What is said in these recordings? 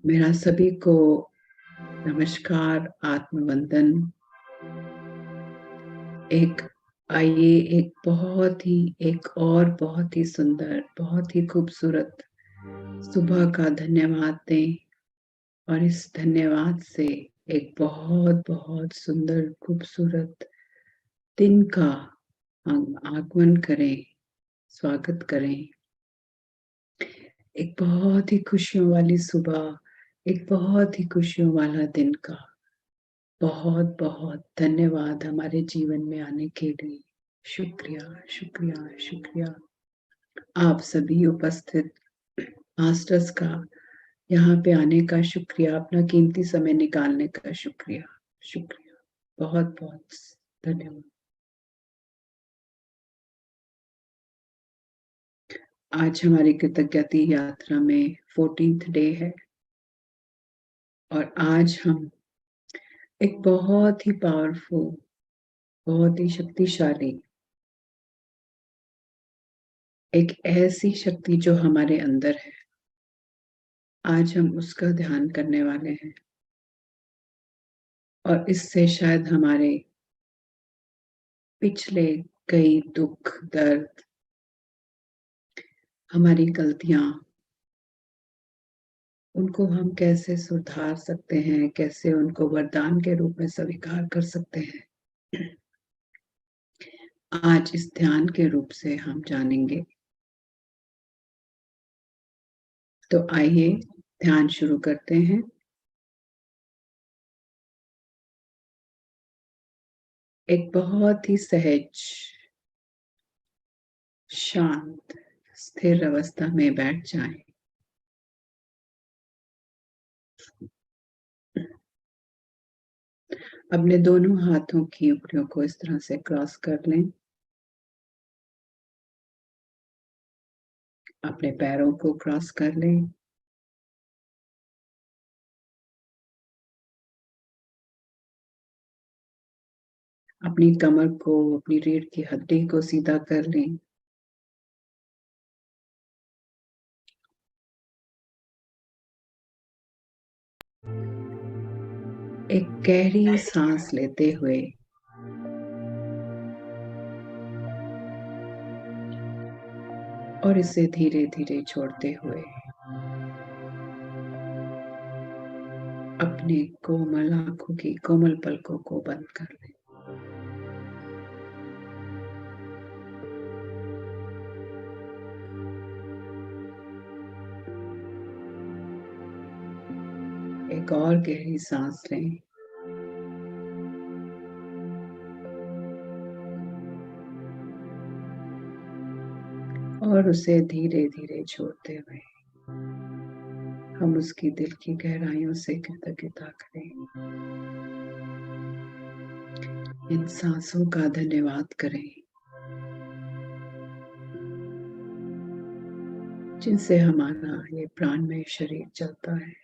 मेरा सभी को नमस्कार, आत्मवंदन। आइए बहुत ही सुंदर, बहुत ही खूबसूरत सुबह का धन्यवाद दें और इस धन्यवाद से एक बहुत सुंदर, खूबसूरत दिन का हम आगमन करें, स्वागत करें। एक बहुत ही खुशियों वाली सुबह, एक बहुत ही खुशियों वाला दिन का बहुत धन्यवाद हमारे जीवन में आने के लिए। शुक्रिया, शुक्रिया, शुक्रिया। आप सभी उपस्थित मास्टर्स का यहाँ पे आने का शुक्रिया, अपना कीमती समय निकालने का शुक्रिया, शुक्रिया, बहुत धन्यवाद। आज हमारी कृतज्ञता यात्रा में 14th डे है और आज हम एक बहुत ही पावरफुल, बहुत ही शक्तिशाली, एक ऐसी शक्ति जो हमारे अंदर है, आज हम उसका ध्यान करने वाले हैं और इससे शायद हमारे पिछले कई दुख, दर्द, हमारी गलतियां, उनको हम कैसे सुधार सकते हैं, कैसे उनको वरदान के रूप में स्वीकार कर सकते हैं, आज इस ध्यान के रूप से हम जानेंगे। तो आइए ध्यान शुरू करते हैं। एक बहुत ही सहज, शांत, स्थिर अवस्था में बैठ जाएं। अपने दोनों हाथों की उंगलियों को इस तरह से क्रॉस कर लें। अपने पैरों को क्रॉस कर लें। अपनी कमर को, अपनी रीढ़ की हड्डी को सीधा कर लें। एक गहरी सांस लेते हुए और इसे धीरे धीरे छोड़ते हुए अपने कोमल आंखों की कोमल पलकों को बंद कर लें। एक और गहरी सांस लें और उसे धीरे धीरे छोड़ते हुए हम उसकी दिल की गहराइयों से कृतज्ञता करें। इन सांसों का धन्यवाद करें जिनसे हमारा ये प्राणमय शरीर चलता है।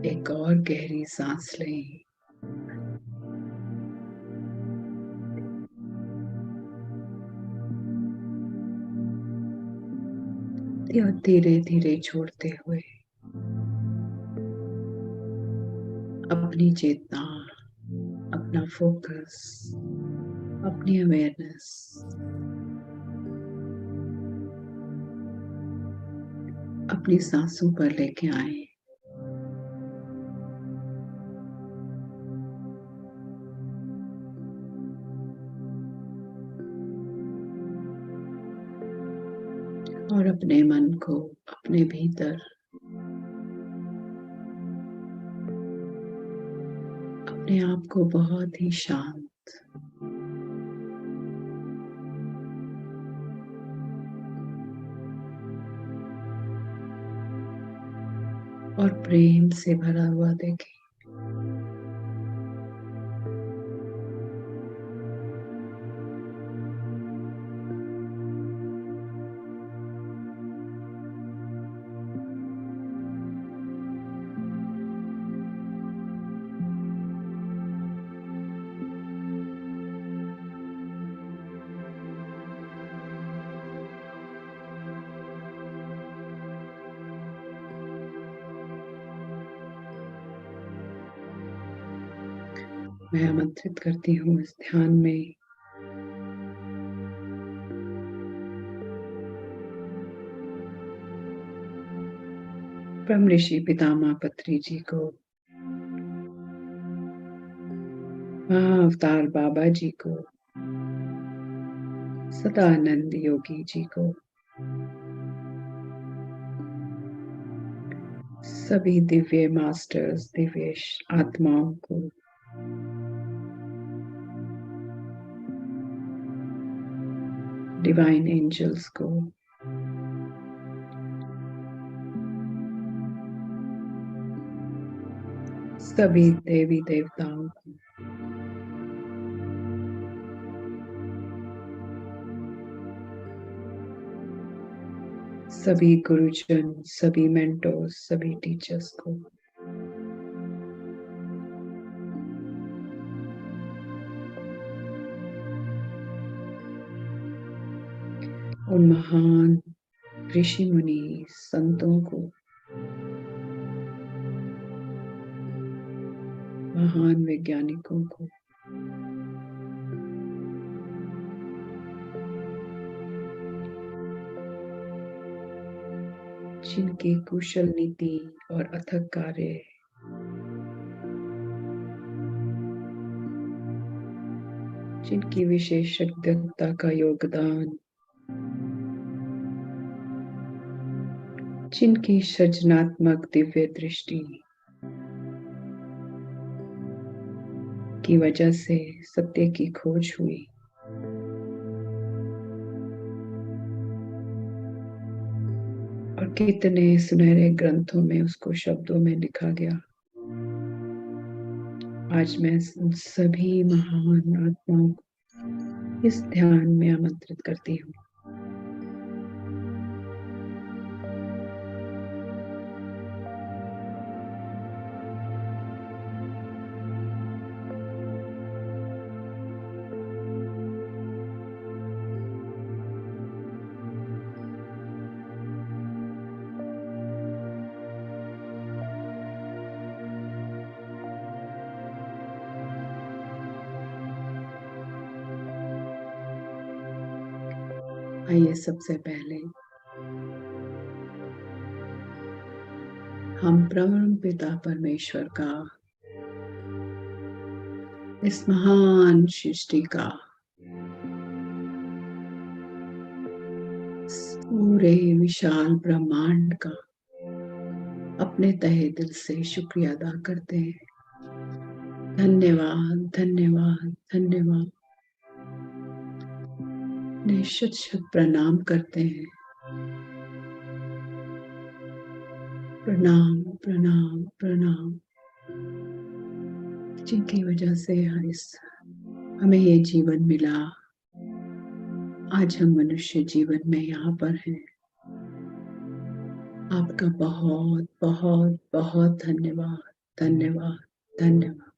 एक और गहरी सांस लें और धीरे धीरे छोड़ते हुए अपनी चेतना, अपना फोकस, अपनी अवेयरनेस अपनी सांसों पर लेके आए। और अपने मन को अपने भीतर अपने आप को बहुत ही शांत और प्रेम से भरा हुआ देखें। मैं आमंत्रित करती हूँ इस ध्यान में ब्रह्म ऋषि पितामह पत्री जी को, महाअवतार बाबा जी को, सदानंद योगी जी को, सभी दिव्य मास्टर्स, दिव्य आत्माओं को, डिवाइन एंजल्स को, सभी देवी देवताओं को, सभी गुरुजन, सभी मेंटोर्स, सभी टीचर्स को, उन महान ऋषि मुनि संतों को, महान वैज्ञानिकों को, जिनकी कुशल नीति और अथक कार्य जिनकी विशेषज्ञता का योगदान, जिनकी सृजनात्मक दिव्य दृष्टि की वजह से सत्य की खोज हुई, और कितने सुनहरे ग्रंथों में उसको शब्दों में लिखा गया। आज मैं सभी महान आत्माओं को इस ध्यान में आमंत्रित करती हूँ। आइए सबसे पहले हम परम पिता परमेश्वर का, इस महान सृष्टि का, पूरे विशाल ब्रह्मांड का अपने तहे दिल से शुक्रिया अदा करते हैं। धन्यवाद, धन्यवाद, धन्यवाद। शत शत प्रणाम करते हैं। प्रणाम, प्रणाम, प्रणाम, जिनकी वजह से हमें ये जीवन मिला। आज हम मनुष्य जीवन में यहाँ पर हैं। आपका बहुत बहुत बहुत धन्यवाद, धन्यवाद, धन्यवाद।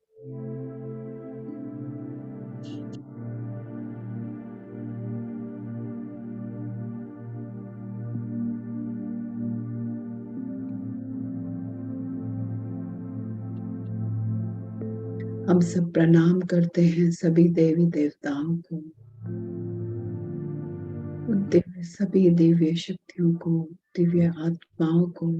हम सब प्रणाम करते हैं सभी देवी देवताओं को, सभी दिव्य शक्तियों को, दिव्य आत्माओं को,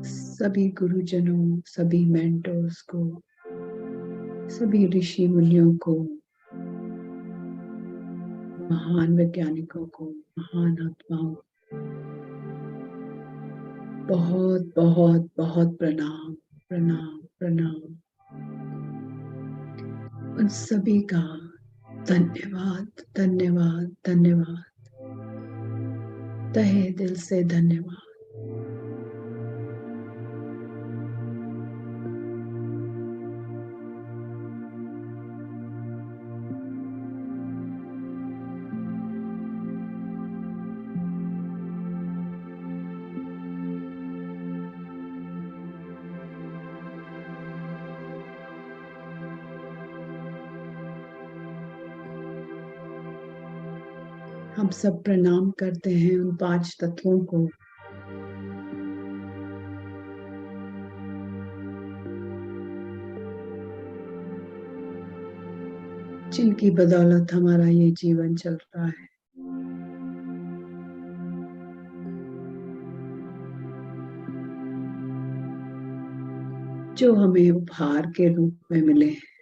सभी गुरुजनों, सभी मेंटर्स को, सभी ऋषि मुनियों को, महान वैज्ञानिकों को, महान आत्माओं, बहुत बहुत बहुत प्रणाम, प्रणाम, प्रणाम। उन सभी का धन्यवाद, धन्यवाद, धन्यवाद, तहे दिल से धन्यवाद। हम सब प्रणाम करते हैं उन 5 तत्वों को, जिनकी बदौलत हमारा ये जीवन चल रहा है। जो हमें उपहार के रूप में मिले हैं,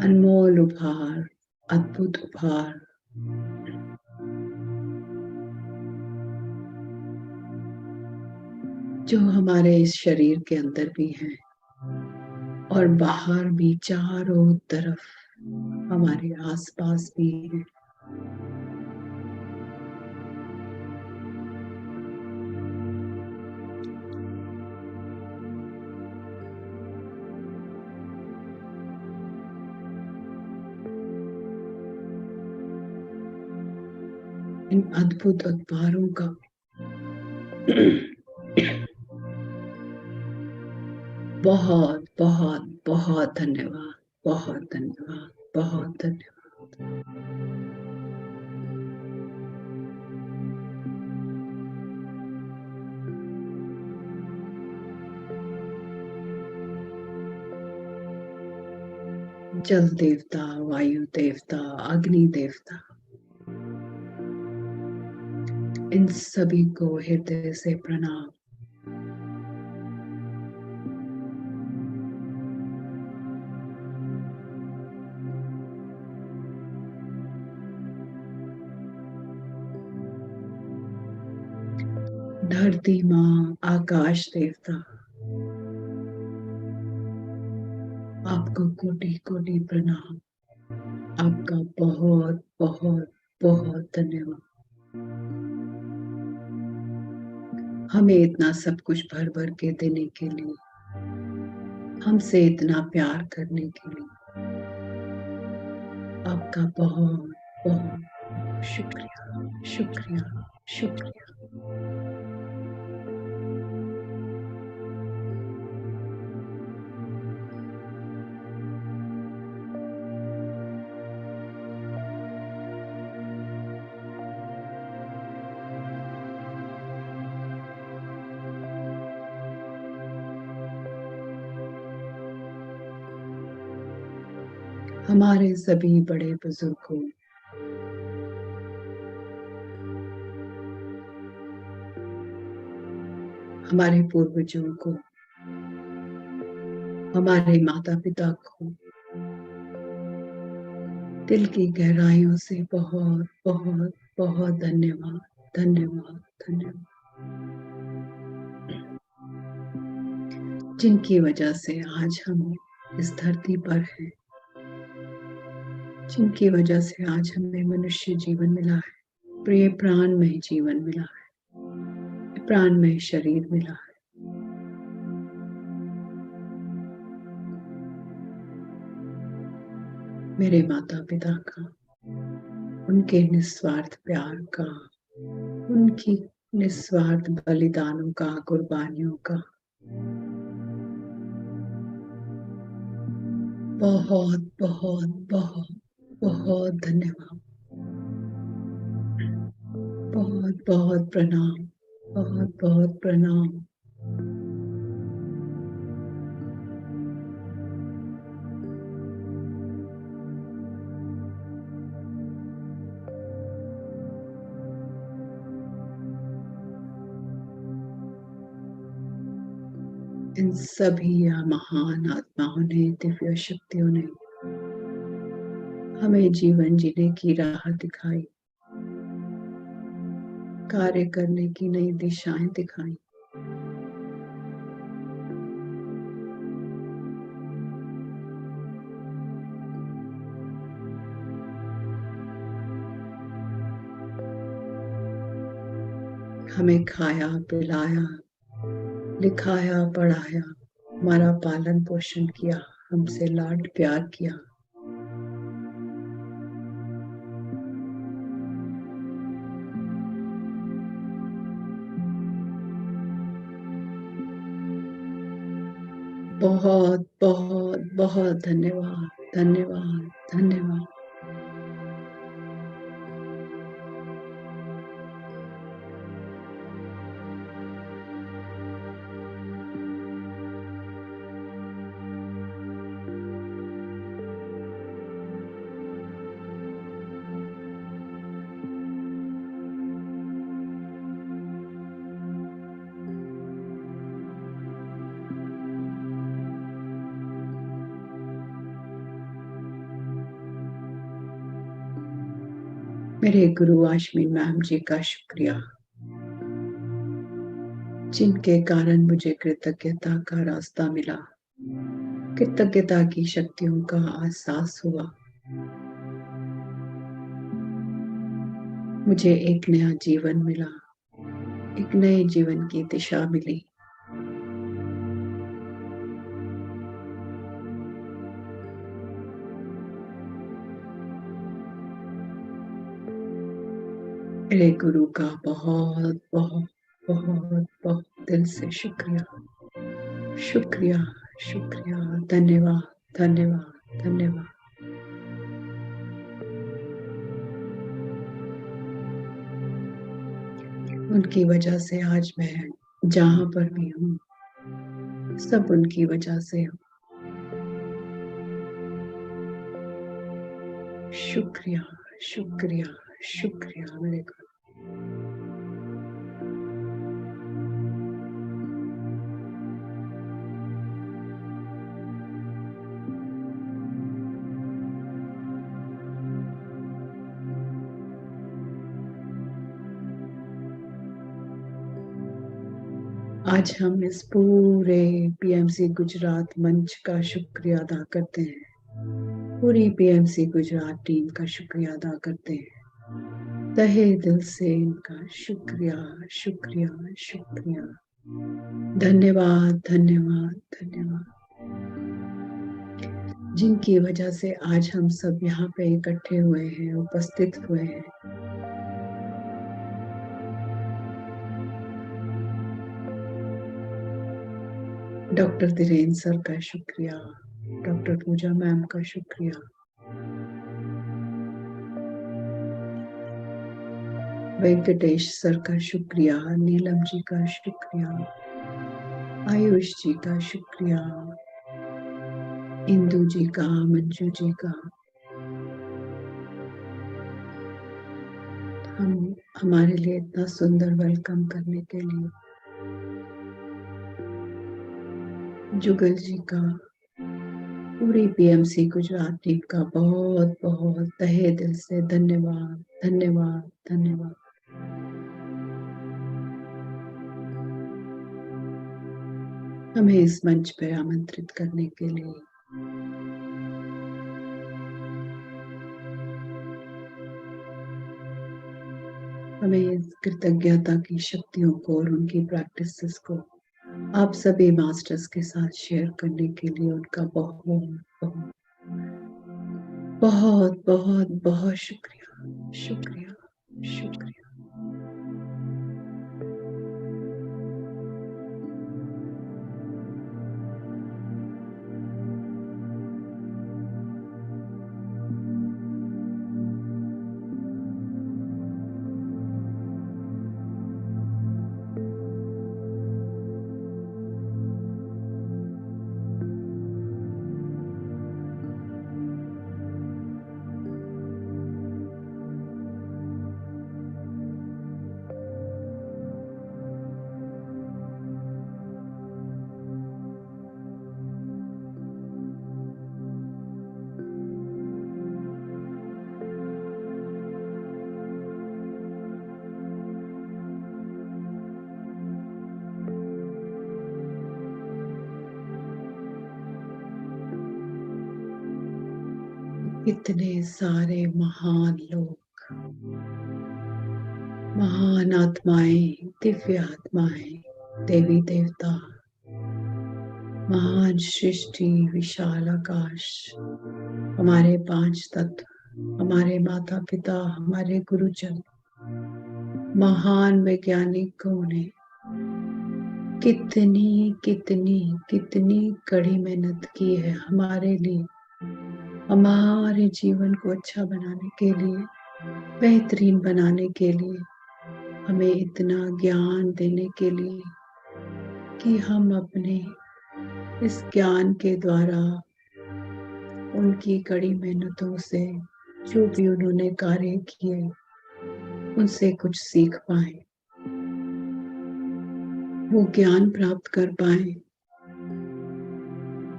अनमोल उपहार, अद्भुत उपहार। जो हमारे इस शरीर के अंदर भी हैं और बाहर भी, चारों तरफ हमारे आसपास भी हैं। इन अद्भुत उपहारों का बहुत बहुत बहुत धन्यवाद, बहुत धन्यवाद, बहुत धन्यवाद। जल देवता, वायु देवता, अग्नि देवता, इन सभी को हृदय से प्रणाम। धरती माँ, आकाश देवता, आपको कोटि कोटि प्रणाम। आपका बहुत बहुत बहुत धन्यवाद। हमें इतना सब कुछ भर भर के देने के लिए, हमसे इतना प्यार करने के लिए आपका बहुत बहुत शुक्रिया, शुक्रिया, शुक्रिया। हमारे सभी बड़े बुजुर्गों, हमारे पूर्वजों को, हमारे माता पिता को दिल की गहराइयों से बहुत बहुत बहुत धन्यवाद, धन्यवाद, धन्यवाद। जिनकी वजह से आज हम इस धरती पर हैं, जिनकी वजह से आज हमें मनुष्य जीवन मिला है, प्रिय प्राणमय जीवन मिला है, प्राणमय शरीर मिला है। मेरे माता पिता का, उनके निस्वार्थ प्यार का, उनकी निस्वार्थ बलिदानों का, कुर्बानियों का बहुत बहुत बहुत बहुत धन्यवाद, बहुत बहुत प्रणाम, बहुत बहुत प्रणाम। इन सभी महान आत्माओं ने, दिव्य शक्तियों ने हमें जीवन जीने की राह दिखाई, कार्य करने की नई दिशाएं दिखाई। हमें खाया, पिलाया, लिखाया, पढ़ाया, हमारा पालन पोषण किया, हमसे लाड प्यार किया। बहुत बहुत बहुत धन्यवाद, धन्यवाद, धन्यवाद। मेरे गुरु आश्विन मैम जी का शुक्रिया, जिनके कारण मुझे कृतज्ञता का रास्ता मिला, कृतज्ञता की शक्तियों का एहसास हुआ। मुझे एक नया जीवन मिला, एक नए जीवन की दिशा मिली। मेरे गुरु का बहुत बहुत बहुत बहुत दिल से शुक्रिया, शुक्रिया, शुक्रिया, धन्यवाद, धन्यवाद, धन्यवाद। उनकी वजह से आज मैं जहां पर भी हूँ, सब उनकी वजह से हूँ। शुक्रिया, शुक्रिया, शुक्रिया मेरे गुरु। आज हम इस पूरे पीएमसी गुजरात मंच का शुक्रिया अदा करते हैं, पूरी पीएमसी गुजरात टीम का शुक्रिया अदा करते हैं, तहे दिल से इनका शुक्रिया, शुक्रिया, शुक्रिया, धन्यवाद, धन्यवाद, धन्यवाद, जिनकी वजह से आज हम सब यहाँ पे इकट्ठे हुए हैं, उपस्थित हुए हैं। डॉक्टर धीरेन्द्र सर का शुक्रिया, डॉक्टर पूजा मैम का शुक्रिया, वेंकटेश सर का शुक्रिया, नीलम जी का शुक्रिया, आयुष जी का शुक्रिया, इंदु जी का, मंजू जी का। हमारे लिए इतना सुंदर वेलकम करने के लिए जुगल जी का, पूरी पीएमसी गुजरात टीम का बहुत बहुत तहे दिल से धन्यवाद, धन्यवाद, धन्यवाद। हमें इस मंच पर आमंत्रित करने के लिए। हमें इस कृतज्ञता की शक्तियों को और उनकी प्रैक्टिसेस को आप सभी मास्टर्स के साथ शेयर करने के लिए उनका बहुत बहुत बहुत बहुत बहुत शुक्रिया, शुक्रिया, शुक्रिया। इतने सारे महान लोग, महान आत्माएं, दिव्य आत्माएं, देवी देवता, महान सृष्टि, विशाल आकाश, हमारे पांच तत्व, हमारे माता पिता, हमारे गुरुजन, महान वैज्ञानिकों ने कितनी कितनी कितनी कड़ी मेहनत की है हमारे लिए, हमारे जीवन को अच्छा बनाने के लिए, बेहतरीन बनाने के लिए, हमें इतना ज्ञान देने के लिए कि हम अपने इस ज्ञान के द्वारा उनकी कड़ी मेहनतों से जो भी उन्होंने कार्य किए उनसे कुछ सीख पाए, वो ज्ञान प्राप्त कर पाए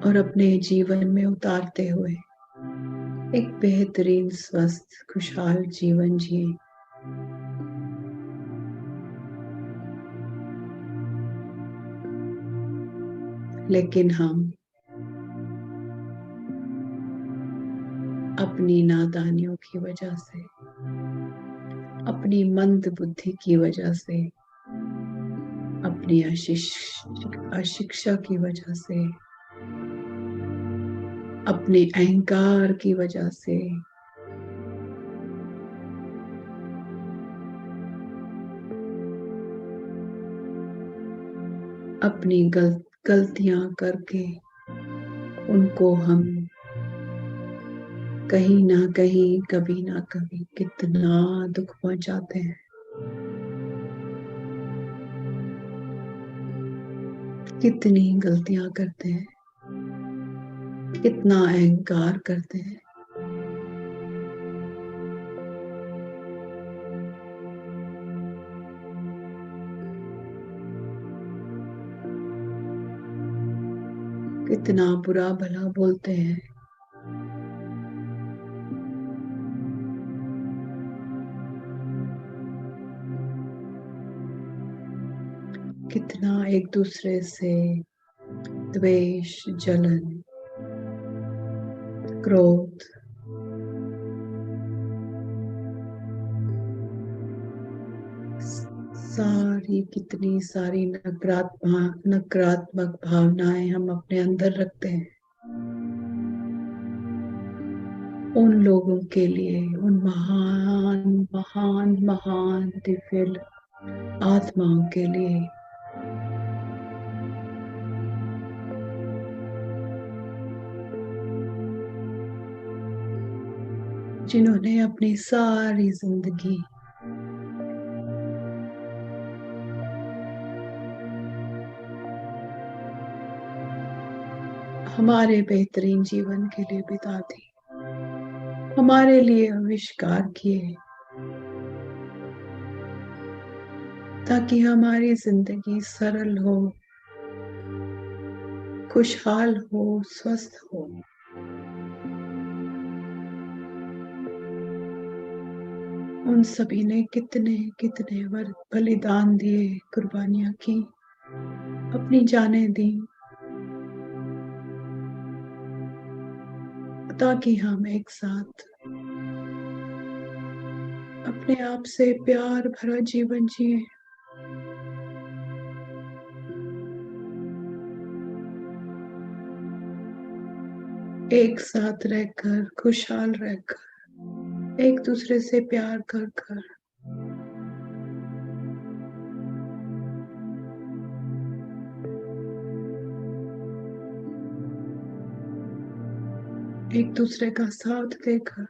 और अपने जीवन में उतारते हुए एक बेहतरीन स्वस्थ खुशहाल जीवन जिए। लेकिन हम अपनी नादानियों की वजह से, अपनी मंद बुद्धि की वजह से, अपनी अशिक्षा की वजह से, अपने अहंकार की वजह से अपनी गलतियां करके उनको हम कहीं ना कहीं, कभी ना कभी कितना दुख पहुंचाते हैं, कितनी गलतियां करते हैं, कितना अहंकार करते हैं। कितना बुरा भला बोलते हैं। कितना एक दूसरे से द्वेष, जलन, क्रोध, कितनी सारी नकारात्मक भावनाएं हम अपने अंदर रखते हैं उन लोगों के लिए, उन महान महान महान दिव्य आत्माओं के लिए जिन्होंने अपनी सारी जिंदगी हमारे बेहतरीन जीवन के लिए बिता दी, हमारे लिए आविष्कार किए ताकि हमारी जिंदगी सरल हो, खुशहाल हो, स्वस्थ हो। उन सभी ने कितने कितने बलिदान दिए, कुर्बानियां की, अपनी जानें दी ताकि हम एक साथ अपने आप से प्यार भरा जीवन जिए। एक साथ रहकर, खुशहाल रहकर, एक दूसरे से प्यार कर कर एक दूसरे का साथ देकर,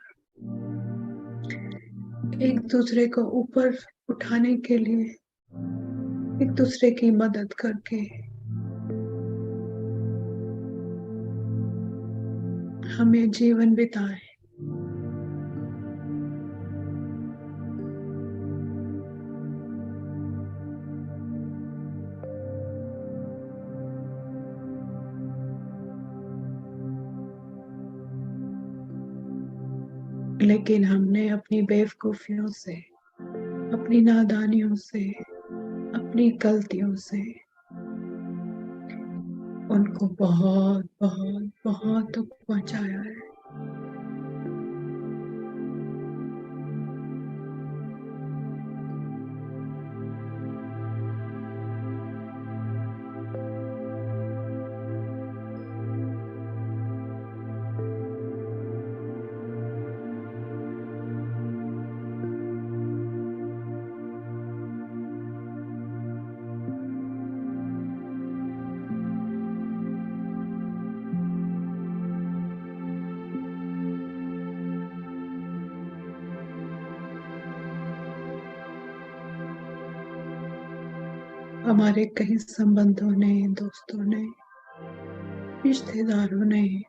एक दूसरे को ऊपर उठाने के लिए, एक दूसरे की मदद करके हमें जीवन बिताए। लेकिन हमने अपनी बेवकूफियों से, अपनी नादानियों से, अपनी गलतियों से उनको बहुत बहुत बहुत दुख पहुंचाया है। हमारे कई संबंधों ने, दोस्तों ने, रिश्तेदारों ने,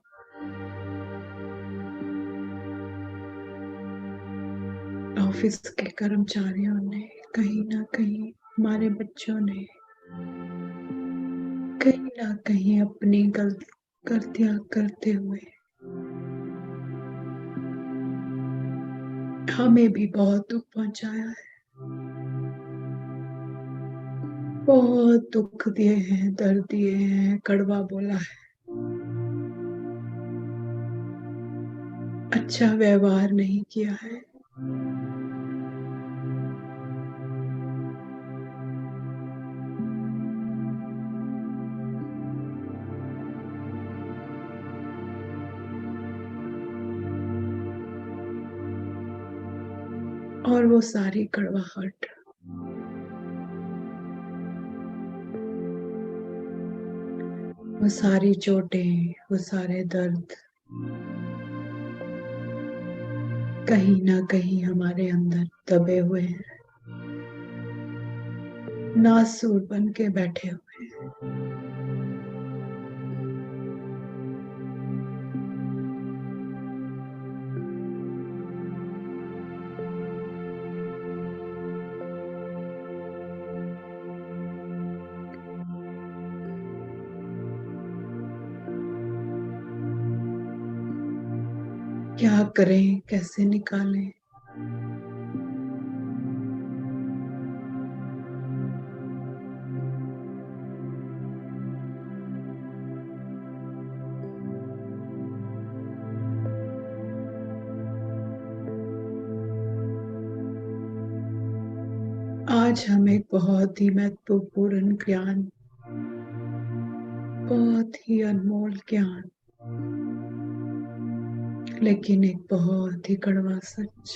ऑफिस के कर्मचारियों ने, कहीं ना कहीं हमारे बच्चों ने कहीं ना कहीं अपनी गलतियां करते हुए हमें भी बहुत दुख पहुंचाया है। बहुत दुख दिए हैं, दर्द दिए हैं, कड़वा बोला है, अच्छा व्यवहार नहीं किया है। और वो सारी कड़वाहट, वो सारी चोटें, वो सारे दर्द कहीं ना कहीं हमारे अंदर दबे हुए हैं, नासूर बन के बैठे हुए हैं। क्या करें, कैसे निकालें? आज हम एक बहुत ही महत्वपूर्ण ज्ञान, बहुत ही अनमोल ज्ञान, लेकिन एक बहुत ही कड़वा सच,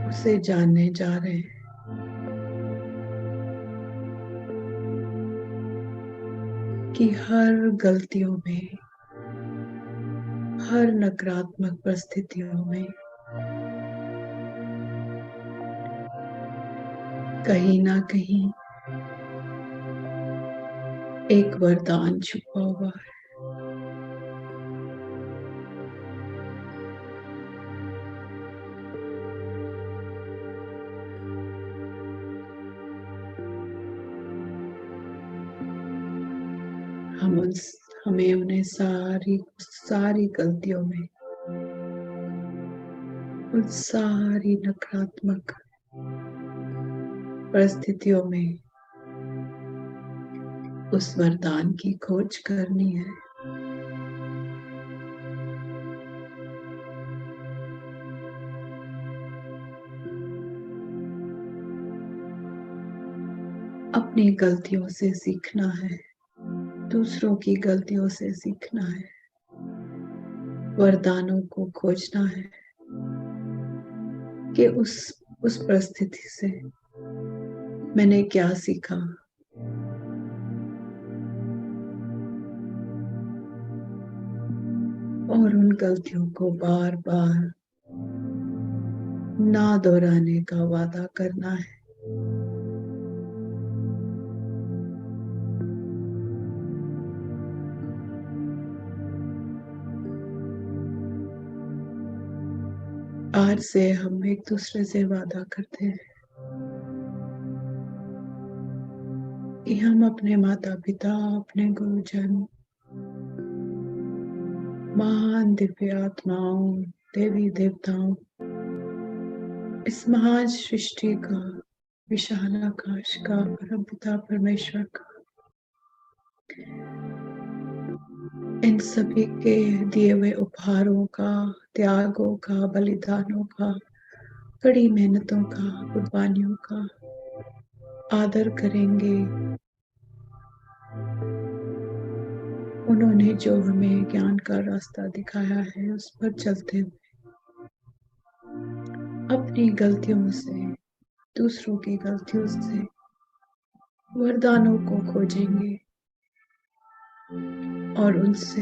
उसे जानने जा रहे हैं। कि हर गलतियों में, हर नकारात्मक परिस्थितियों में कहीं ना कहीं एक वरदान छुपा हुआ है। हमें उन्हें सारी सारी गलतियों में, उन सारी नकारात्मक परिस्थितियों में उस वरदान की खोज करनी है। अपनी गलतियों से सीखना है, दूसरों की गलतियों से सीखना है, वरदानों को खोजना है कि उस परिस्थिति से मैंने क्या सीखा, और उन गलतियों को बार बार ना दोहराने का वादा करना है। आज से हम एक दूसरे से वादा करते हैं कि हम अपने माता पिता, अपने गुरुजन, महान दिव्य आत्माओं, देवी देवताओं, इस महान सृष्टि का, विशाल आकाश का, परम पिता परमेश्वर का, इन सभी के दिए हुए उपहारों का, त्यागों का, बलिदानों का, कड़ी मेहनतों का, कुर्बानियों का आदर करेंगे। उन्होंने जो हमें ज्ञान का रास्ता दिखाया है, उस पर चलते हुए अपनी गलतियों से, दूसरों की गलतियों से वरदानों को खोजेंगे और उनसे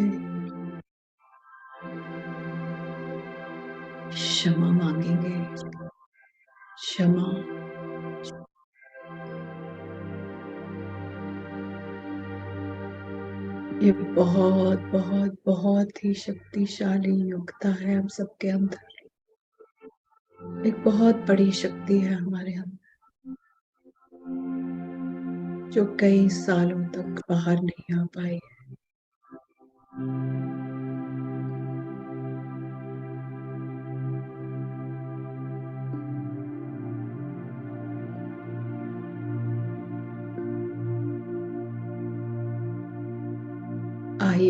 क्षमा मांगेंगे। क्षमा, ये बहुत बहुत बहुत ही शक्तिशाली योग्यता है हम सबके अंदर। एक बहुत बड़ी शक्ति है हमारे अंदर, जो कई सालों तक बाहर नहीं आ पाई।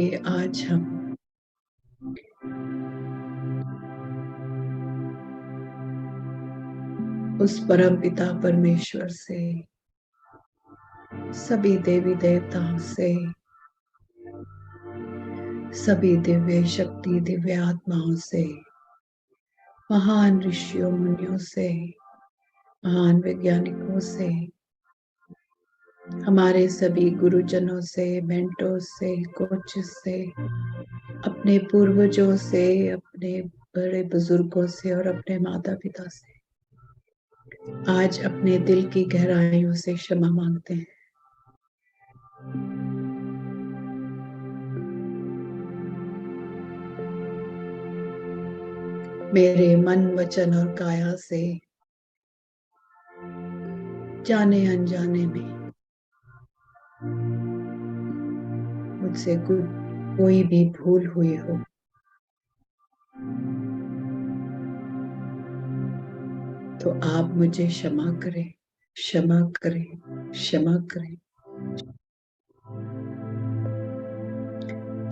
आइए आज हम उस परम पिता परमेश्वर से, सभी देवी देवताओं से, सभी दिव्य शक्ति दिव्य आत्माओं से, महान ऋषियों मुनियों से, महान वैज्ञानिकों से, हमारे सभी गुरुजनों से, मेंटोर्स से, कोचेस से, अपने पूर्वजों से, अपने बड़े बुजुर्गों से और अपने माता पिता से आज अपने दिल की गहराइयों से क्षमा मांगते हैं। मेरे मन वचन और काया से जाने अनजाने में मुझसे कोई भी भूल हुई हो, तो आप मुझे क्षमा करें, क्षमा करें, क्षमा करें।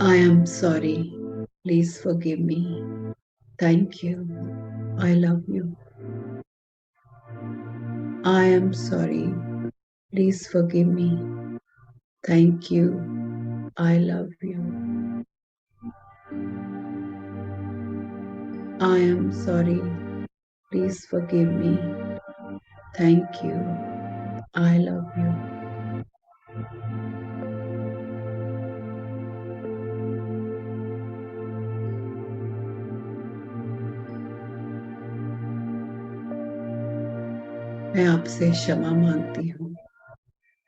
I am sorry. Please forgive me. Thank you. I love you. I am sorry. Please forgive me. Thank you. I love you. I am sorry. Please forgive me. Thank you. I love you. मैं आपसे क्षमा मांगती हूँ,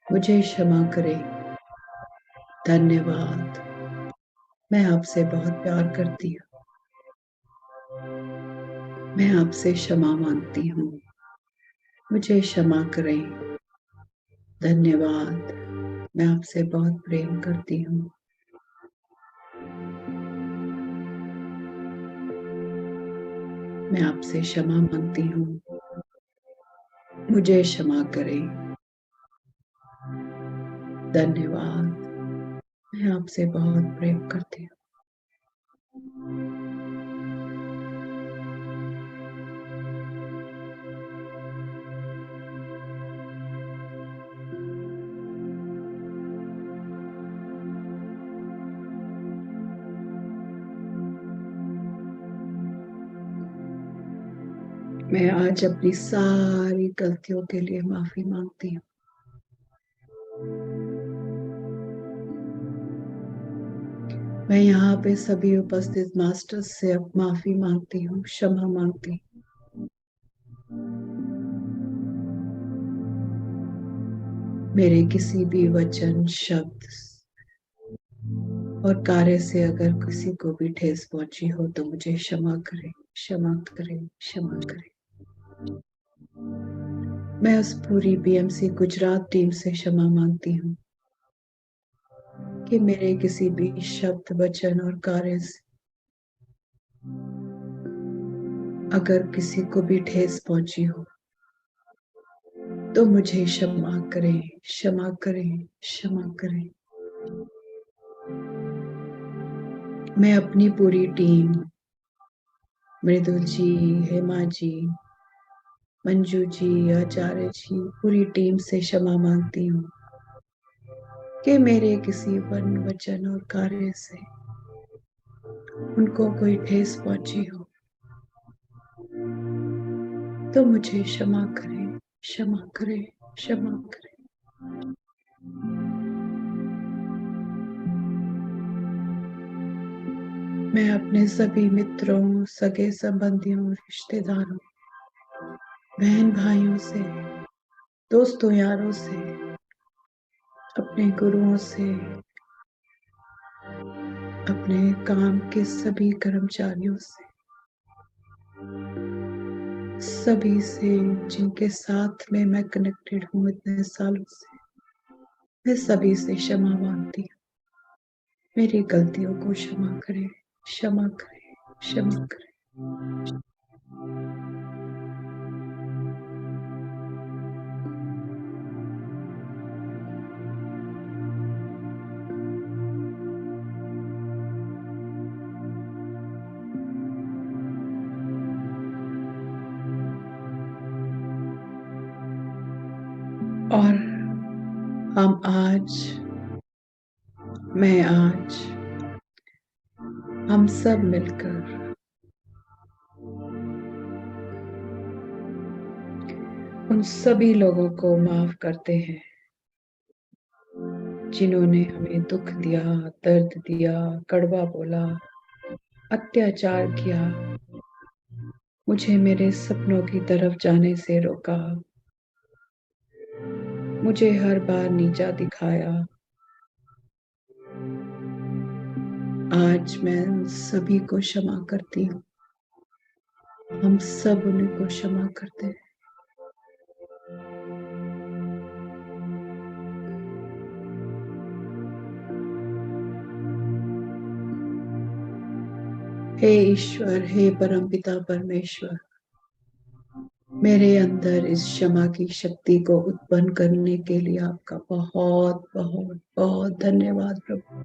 मुझे क्षमा करें। धन्यवाद। मैं आपसे बहुत प्यार करती हूँ। मैं आपसे क्षमा मांगती हूँ, मुझे क्षमा करें। धन्यवाद। मैं आपसे बहुत प्रेम करती हूँ। मैं आपसे क्षमा मांगती हूँ, मुझे क्षमा करें। धन्यवाद। मैं आपसे बहुत प्रेम करती हूँ। मैं आज अपनी सारी गलतियों के लिए माफी मांगती हूँ। मैं यहाँ पे सभी उपस्थित मास्टर्स से अब माफी मांगती हूँ, क्षमा मांगती हूँ। मेरे किसी भी वचन, शब्द और कार्य से अगर किसी को भी ठेस पहुंची हो तो मुझे क्षमा करें, क्षमा करें, क्षमा करें। मैं उस पूरी बीएमसी गुजरात टीम से क्षमा मांगती हूँ कि मेरे किसी भी शब्द, वचन और कार्य से अगर किसी को भी ठेस पहुंची हो तो मुझे क्षमा करें, क्षमा करें, क्षमा करें। मैं अपनी पूरी टीम, मृदुल जी, हेमा जी, मंजू जी, आचार्य जी, पूरी टीम से क्षमा मांगती हूँ कि मेरे किसी वचन और कार्य से उनको कोई ठेस पहुंची हो तो मुझे क्षमा करें, क्षमा करें, क्षमा करें। मैं अपने सभी मित्रों, सगे संबंधियों, रिश्तेदारों, बहन भाइयों से, दोस्तों यारों से, अपने गुरुओं से, अपने काम के सभी कर्मचारियों से, सभी से जिनके साथ में मैं कनेक्टेड हूँ इतने सालों से, मैं सभी से क्षमा मांगती हूँ। मेरी गलतियों को क्षमा करें, क्षमा करें, क्षमा करें। और मैं आज हम सब मिलकर उन सभी लोगों को माफ करते हैं जिन्होंने हमें दुख दिया, दर्द दिया, कड़वा बोला, अत्याचार किया, मुझे मेरे सपनों की तरफ जाने से रोका, मुझे हर बार नीचा दिखाया। आज मैं उन सभी को क्षमा करती हूँ। हम सब उन्हीं को क्षमा करते हैं। हे ईश्वर, हे परमपिता परमेश्वर, मेरे अंदर इस क्षमा की शक्ति को उत्पन्न करने के लिए आपका बहुत बहुत बहुत धन्यवाद प्रभु।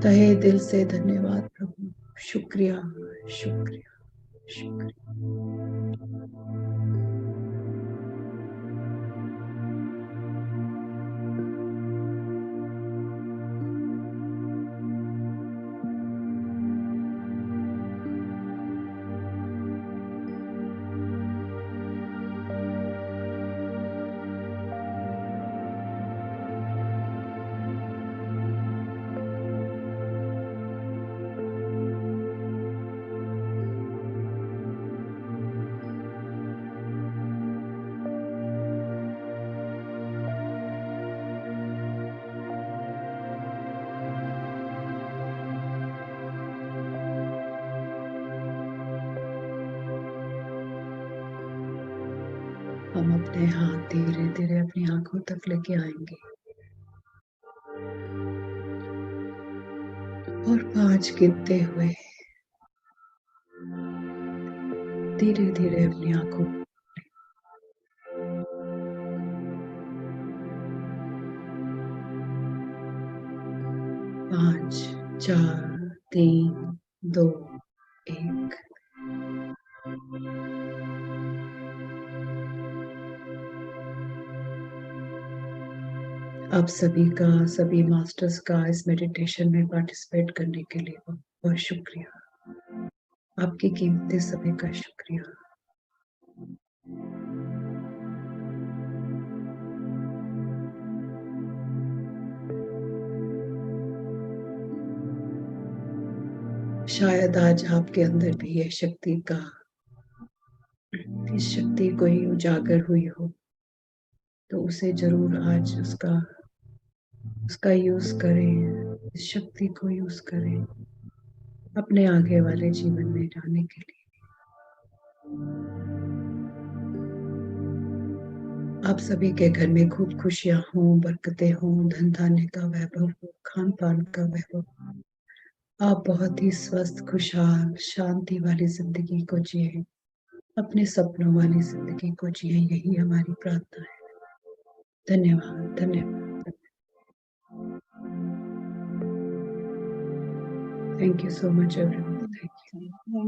तहे दिल से धन्यवाद प्रभु। शुक्रिया, शुक्रिया, शुक्रिया। हम अपने हाथ धीरे धीरे अपनी आंखों तक लेके आएंगे और 5 गिनते हुए धीरे धीरे अपनी आंखों 5, 4, 3, 2, 1। आप सभी मास्टर्स का इस मेडिटेशन में पार्टिसिपेट करने के लिए बहुत बहुत शुक्रिया। आपके कीमती समय का शुक्रिया। शायद आज आपके अंदर भी इस शक्ति को ही उजागर हुई हो, तो उसे जरूर आज उसका यूज करें, इस शक्ति को यूज करें अपने आगे वाले जीवन में जाने के लिए। आप सभी के घर में खूब खुशियां हों, बरकतें हों, धन धान्य का वैभव हो, खान पान का वैभव हो। आप बहुत ही स्वस्थ, खुशहाल, शांति वाली जिंदगी को जिए, अपने सपनों वाली जिंदगी को जिए, यही हमारी प्रार्थना है। धन्यवाद, धन्यवाद। Thank you so much everyone. Thank you.